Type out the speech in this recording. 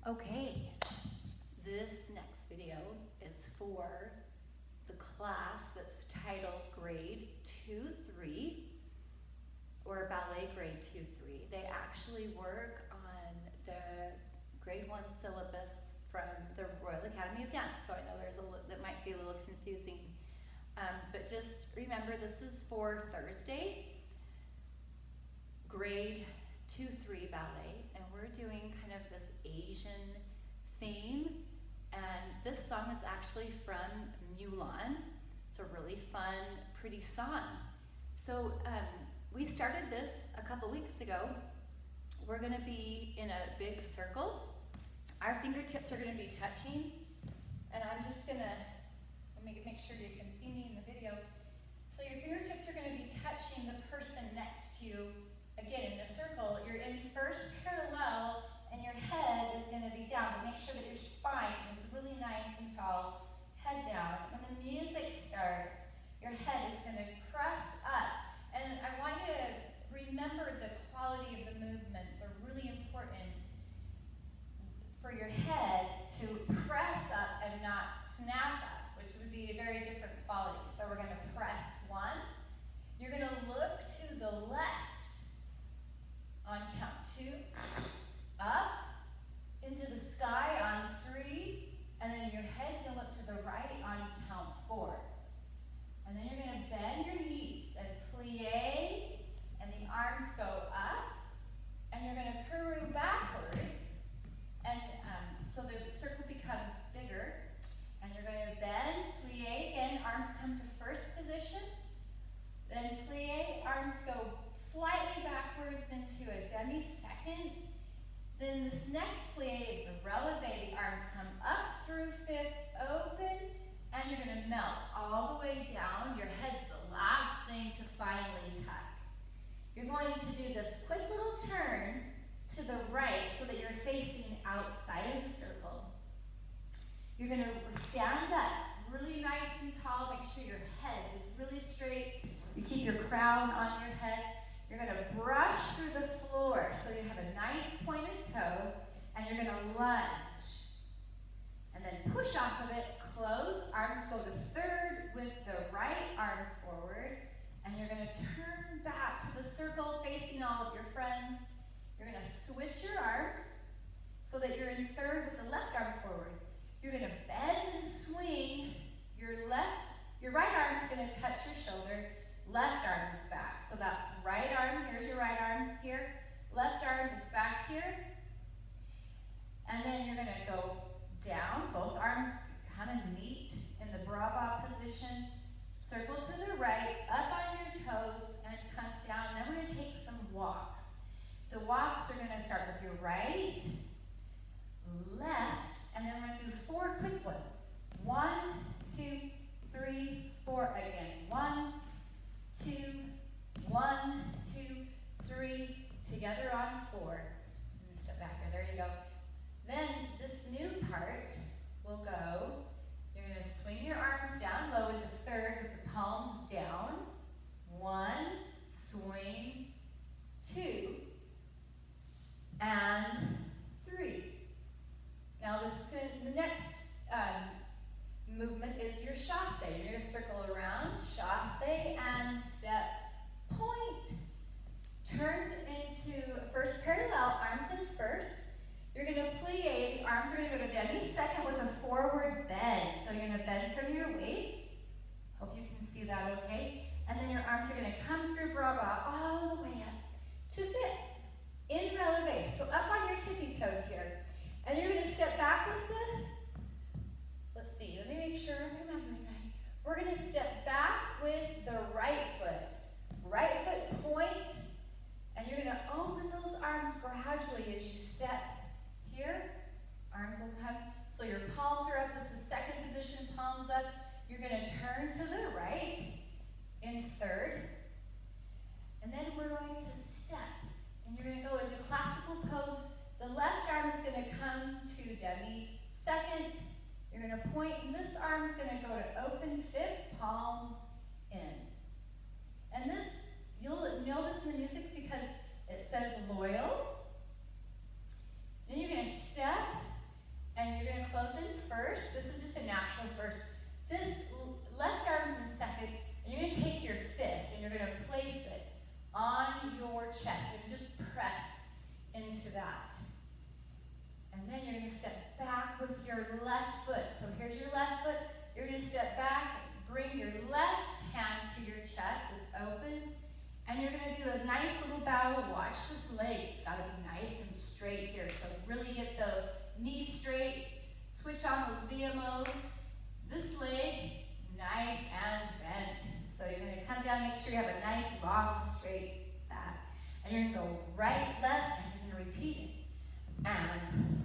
Okay, this next video is for the class that's titled Grade 2-3 or Ballet Grade 2-3. They actually work on the Grade 1 syllabus from the Royal Academy of Dance, so I know that might be a little confusing. But just remember, this is for Thursday, Grade 2-3 ballet, and we're doing kind of this Asian theme, and this song is actually from Mulan. It's a really fun, pretty song. So we started this a couple weeks ago. We're going to be in a big circle. Our fingertips are going to be touching, and I'm just going to make sure you can see me in the video. So your fingertips are going to be touching the person next to you. Again, in the circle, you're in first parallel, and your head is going to be down. But make sure that your spine is really nice and tall, head down. When the music starts, your head is going to press up. And I want you to remember the quality of the movements are really important for your head to press up and not snap up, which would be a very different quality. So we're going to press 1. You're going to look to the left on count 2, up into the sky on 3, and then your head's going to look to the right on count 4. And then you're going to bend your knees and plie, and the arms go up, and you're going to curve backwards, and so the circle becomes bigger, and you're going to bend, plie again, arms come to first position, then plie, arms go slightly backwards into a demi-second. Then this next plie is the releve. The arms come up through 5th, open, and you're going to melt all the way down. Your head's the last thing to finally tuck. You're going to do this quick little turn to the right so that you're facing outside of the circle. You're going to stand up really nice and tall. Make sure your head is really straight. You keep your crown on your head. You're going to brush through the floor so you have a nice pointed toe, and you're going to lunge. And then push off of it, close, arms go to 3rd with the right arm forward, and you're going to turn back to the circle facing all of your friends. You're going to switch your arms so that you're in 3rd with the left arm forward. You're going to bend and swing. Your right arm is going to touch your shoulder. Left arm is back. So that's right arm, here's your right arm here. Left arm is back here. And then you're going to go down. Both arms kind of meet in the bra position. Circle to the right, up on your toes, and come down. Then we're going to take some walks. The walks are going to start with your right, left, and then we're going to do 4 quick ones. 1, 2, 3, 4 again. 1, 2, 1, 2, 3, together on 4. And step back there you go. Then this new part will go, you're going to swing your arms down low into 3rd with the palms down. 1, swing, 2, and 3. Now this is the next movement is your chasse. You're going to circle around, chasse, and step, point. Turned into first parallel, arms in first. You're going to plie, the arms are going to go to demi-second with a forward bend. So you're going to bend from your waist. Hope you can see that okay. And then your arms are going to come through bra all the way up to 5th. In releve, so up on your tippy toes here. And you're going to step back with the, let's see, let me make sure I'm remembering right. We're going to step back with the right foot. Right foot point, and you're going to open those arms gradually as you step here. Arms will come, so your palms are up. This is 2nd position, palms up. You're going to turn to the right in 3rd. And then we're going to step. And you're going to go into classical pose. The left arm is going to come to demi-second. You're going to point, and this arm is going to go to open 5th, palms in. And this, you'll know this in the music because it says loyal. Then you're going to step left foot. So here's your left foot. You're gonna step back, bring your left hand to your chest, it's opened, and you're gonna do a nice little bow. Watch this leg, it's gotta be nice and straight here. So really get the knee straight, switch on those VMOs. This leg, nice and bent. So you're gonna come down, make sure you have a nice, long, straight back. And you're gonna go right, left, and you're gonna repeat it. And